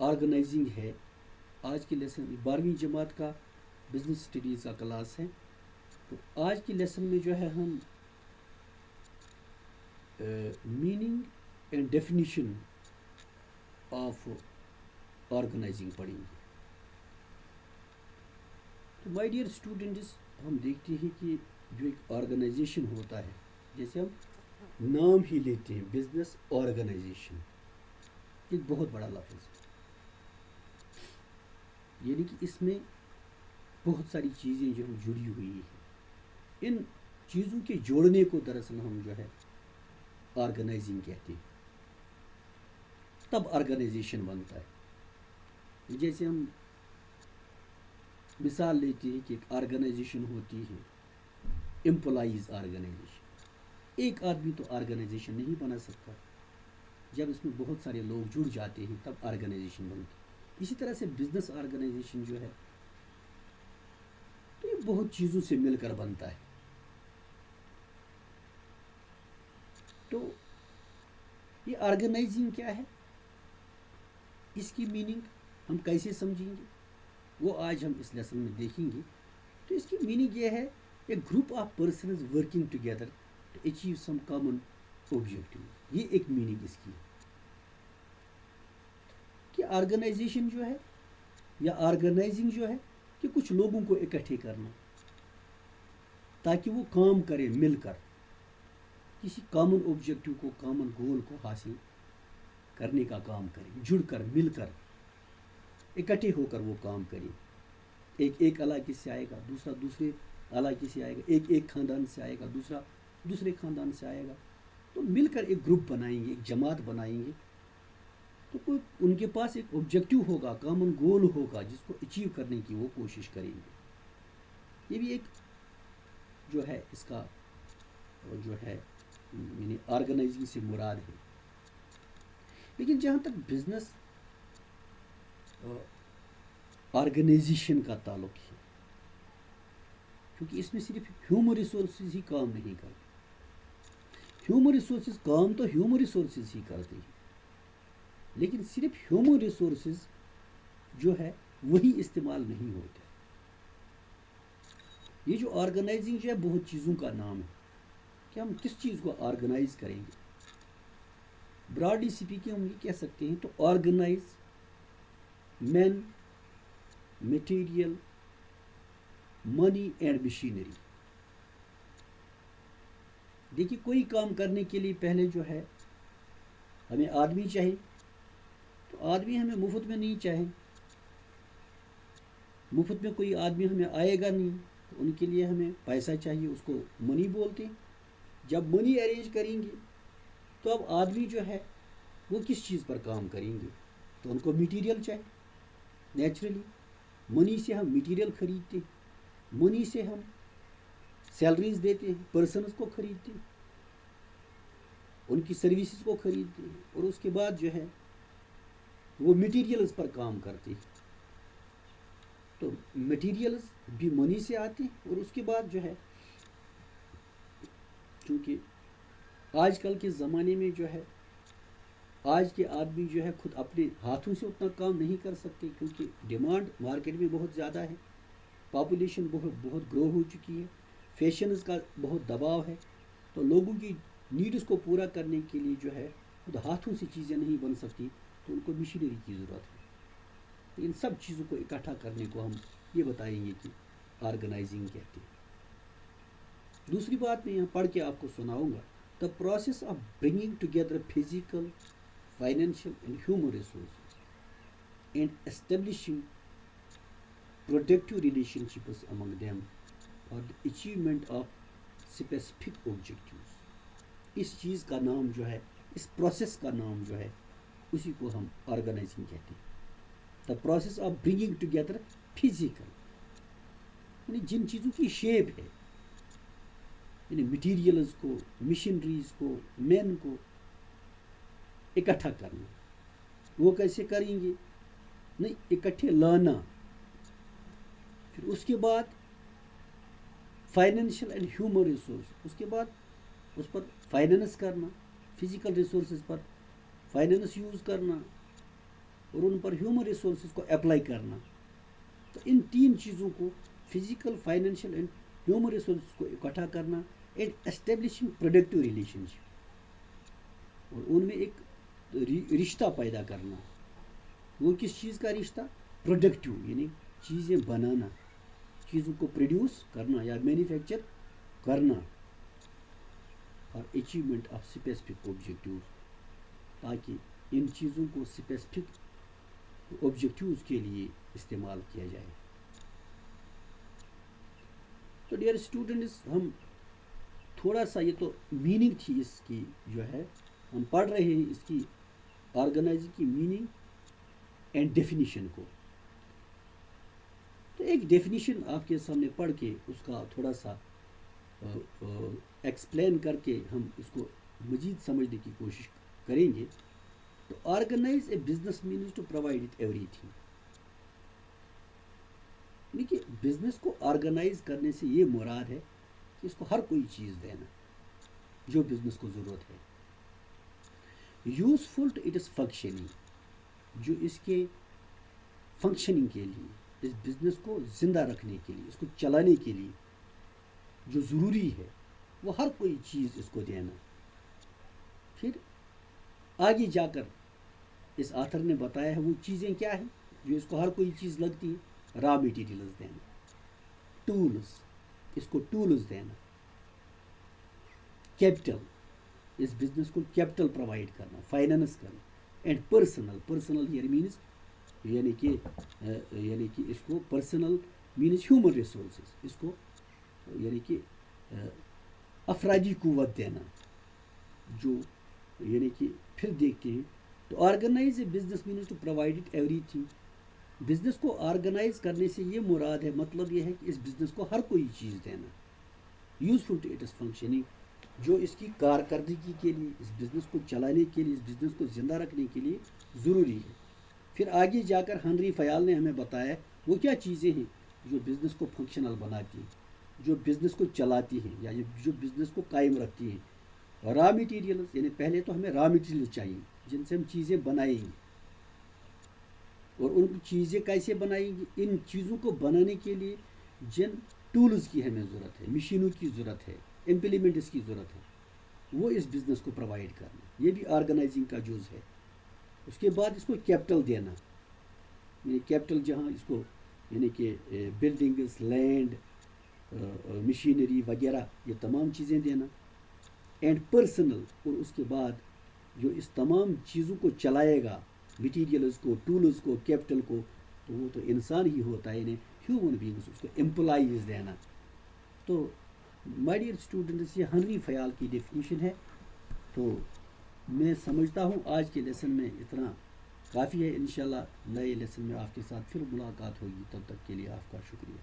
Organising ہے. آج کے لیسن 12ویں جماعت کا بزنس اسٹڈیز کا کلاس ہے. تو آج کے لیسن میں جو ہے ہم meaning and definition of organising پڑھیں گے. تو مائی ڈیئر اسٹوڈنٹس، ہم دیکھتے ہیں کہ جو ایک آرگنائزیشن ہوتا ہے، جیسے ہم نام ہی لیتے ہیں بزنس آرگنائزیشن، ایک بہت بڑا لفظ ہے. یعنی کہ اس میں بہت ساری چیزیں جو ہم جڑی ہوئی ہیں. ان چیزوں کے جوڑنے کو دراصل ہم جو ہے آرگنائزنگ کہتے ہیں. تب آرگنائزیشن بنتا ہے. جیسے ہم مثال لیتے ہیں کہ ایک آرگنائزیشن ہوتی ہے امپلائیز آرگنائزیشن. ایک آدمی تو آرگنائزیشن نہیں بنا سکتا، جب اس میں بہت سارے لوگ جڑ جاتے ہیں تب آرگنائزیشن بنتی. اسی طرح سے بزنس آرگنائزیشن جو ہے تو یہ بہت چیزوں سے مل کر بنتا ہے. تو یہ آرگنائزنگ کیا ہے، اس کی میننگ ہم کیسے سمجھیں گے، وہ آج ہم اس لیسن میں دیکھیں گے. تو اس کی میننگ یہ ہے کہ group of persons working together to achieve some common objective. یہ ایک میننگ اس کی ہے کہ آرگنائزیشن جو ہے یا آرگنائزنگ جو ہے کہ کچھ لوگوں کو اکٹھے کرنا تاکہ وہ کام کریں مل کر، کسی کامن آبجیکٹیو کو، کامن گول کو حاصل کرنے کا کام کریں، جڑ کر مل کر اکٹھے ہو کر وہ کام کریں. ایک علاقے سے آئے گا، دوسرا دوسرے علاقے سے آئے گا، ایک خاندان سے آئے گا، دوسرا دوسرے خاندان سے آئے گا. تو مل کر ایک گروپ بنائیں گے، ایک جماعت بنائیں گے. تو کوئی ان کے پاس ایک آبجیکٹیو ہوگا، کامن گول ہوگا جس کو اچیو کرنے کی وہ کوشش کریں گے. یہ بھی ایک جو ہے اس کا جو ہے یعنی آرگنائزنگ سے مراد ہے. لیکن جہاں تک بزنس آرگنائزیشن کا تعلق ہے، کیونکہ اس میں صرف ہیومن ریسورسز ہی کام نہیں کرتے. ہیومن ریسورسز کام تو ہیومن ریسورسز ہی کرتے ہیں، لیکن صرف ہیومن ریسورسز جو ہے وہی استعمال نہیں ہوتے. یہ جو آرگنائزنگ جو ہے بہت چیزوں کا نام ہے کہ ہم کس چیز کو آرگنائز کریں گے. براڈلی اسپیکنگ ہم یہ کہہ سکتے ہیں تو organise men, material, money and machinery. دیکھیے کوئی کام کرنے کے لیے پہلے جو ہے ہمیں آدمی چاہیے. تو آدمی ہمیں مفت میں نہیں چاہے، مفت میں کوئی آدمی ہمیں آئے گا نہیں. تو ان کے لیے ہمیں پیسہ چاہیے، اس کو منی بولتے ہیں. جب منی ارینج کریں گے تو اب آدمی جو ہے وہ کس چیز پر کام کریں گے، تو ان کو میٹیریل چاہیے. نیچرلی منی سے ہم میٹیریل خریدتے ہیں، منی سے ہم سیلریز دیتے ہیں، پرسنز کو خریدتے ہیں، ان کی سروسز کو خریدتے ہیں، اور اس کے بعد جو ہے وہ میٹیریلز پر کام کرتے ہیں. تو میٹیریلز بھی منی سے آتے ہیں. اور اس کے بعد جو ہے چونکہ آج کل کے زمانے میں جو ہے آج کے آدمی جو ہے خود اپنے ہاتھوں سے اتنا کام نہیں کر سکتے، کیونکہ ڈیمانڈ مارکیٹ میں بہت زیادہ ہے، پاپولیشن بہت گرو ہو چکی ہے، فیشنز کا بہت دباؤ ہے. تو لوگوں کی نیڈس کو پورا کرنے کے لیے جو ہے خود ہاتھوں سے چیزیں نہیں بن سکتی، تو ان کو مشینری کی ضرورت ہے. ان سب چیزوں کو اکٹھا کرنے کو ہم یہ بتائیں گے کہ آرگنائزنگ کہتے ہیں. دوسری بات میں یہاں پڑھ کے آپ کو سناؤں گا. The process of bringing together physical, financial and human resources and establishing productive relationships among them for the achievement of specific objectives. اس چیز کا نام جو ہے، اس پروسیس کا نام جو ہے، اسی کو ہم آرگنائزنگ کہتے ہیں. دا process of bringing together physical, یعنی جن چیزوں کی شیپ ہے، یعنی مٹیریلز کو، مشینریز کو، مین کو اکٹھا کرنا. وہ کیسے کریں گے؟ نہیں، اکٹھے لانا. پھر اس کے بعد فائنینشیل اینڈ ہیومن ریسورس، اس کے بعد اس پر فائنینس کرنا، فزیکل ریسورسز پر فائنینس یوز کرنا. اور ان پر ہیومن ریسورسز کو اپلائی کرنا. تو ان تین چیزوں کو physical, financial and human resources کو اکٹھا کرنا اینڈ اسٹیبلشنگ پروڈکٹیو ریلیشن شپ، اور ان میں ایک رشتہ پیدا کرنا. وہ کس چیز کا رشتہ؟ پروڈکٹیو، یعنی چیزیں بنانا، چیزوں کو پروڈیوس کرنا یا مینوفیکچر کرنا، اور اچیومنٹ آف اسپیسیفک آبجیکٹیوز، تاکہ ان چیزوں کو اسپیسیفک آبجیکٹیوز کے لیے استعمال کیا جائے. تو ڈیئر اسٹوڈنٹس، ہم تھوڑا سا، یہ تو میننگ تھی اس کی جو ہے، ہم پڑھ رہے ہیں اس کی آرگنائزنگ کی میننگ اینڈ ڈیفینیشن کو. تو ایک ڈیفینیشن آپ کے سامنے پڑھ کے اس کا تھوڑا سا ایکسپلین کر کے ہم اس کو مزید سمجھنے کی کوشش کریں گے. تو organise a business means to provide it everything. یعنی کہ بزنس کو آرگنائز کرنے سے یہ مراد ہے کہ اس کو ہر کوئی چیز دینا جو بزنس کو ضرورت ہے. Useful to it is functioning, جو اس کے فنکشننگ کے لیے، اس بزنس کو زندہ رکھنے کے لیے، اس کو چلانے کے لیے جو ضروری ہے، وہ ہر کوئی چیز اس کو دینا. پھر آگے جا کر اس آتھر نے بتایا ہے وہ چیزیں کیا ہیں جو اس کو ہر کوئی چیز لگتی ہے. را میٹیریلز دینا، ٹولز، اس کو ٹولز دینا، کیپٹل، اس بزنس کو کیپٹل پرووائڈ کرنا، فائنانس کرنا، اینڈ پرسنل ہیئر مینز یعنی کہ اس کو پرسنل مینز ہیومن ریسورسز، اس کو یعنی کہ افرادی قوت دینا، جو یعنی کہ پھر دیکھتے ہیں. تو organise a business means to provide it everything. Business کو آرگنائز کرنے سے یہ مراد ہے، مطلب یہ ہے کہ اس بزنس کو ہر کوئی چیز دینا. Useful to it is functioning, جو اس کی کارکردگی کے لیے، اس بزنس کو چلانے کے لیے، اس بزنس کو زندہ رکھنے کے لیے ضروری ہے. پھر آگے جا کر ہنری فیال نے ہمیں بتایا وہ کیا چیزیں ہیں جو بزنس کو فنکشنل بناتی ہیں، جو بزنس کو چلاتی ہیں یا جو بزنس کو قائم رکھتی ہیں. را میٹیریلز، یعنی پہلے تو ہمیں را میٹیریل چاہیے جن سے ہم چیزیں بنائیں گے، اور ان چیزیں کیسے بنائیں گے؟ ان چیزوں کو بنانے کے لیے جن ٹولز کی ہمیں ضرورت ہے، مشینوں کی ضرورت ہے، امپلیمنٹس کی ضرورت ہے، وہ اس بزنس کو پرووائڈ کرنا، یہ بھی آرگنائزنگ کا جز ہے. اس کے بعد اس کو کیپٹل دینا، یعنی کیپٹل جہاں اس کو یعنی کہ بلڈنگز، لینڈ، مشینری وغیرہ، یہ تمام چیزیں دینا. اینڈ پرسنل، اور اس کے بعد جو اس تمام چیزوں کو چلائے گا، مٹیریلز کو، ٹولز کو، کیپٹل کو، تو وہ تو انسان ہی ہوتا ہے، یعنی ہیومن بینگز، اس کو امپلائیز دینا. تو مائی ڈیئر اسٹوڈنٹس، یہ ہنری فیال کی ڈیفینیشن ہے. تو میں سمجھتا ہوں آج کے لیسن میں اتنا کافی ہے. انشاءاللہ نئے لیسن میں آپ کے ساتھ پھر ملاقات ہوگی. تب تک کے لیے آپ کا شکریہ.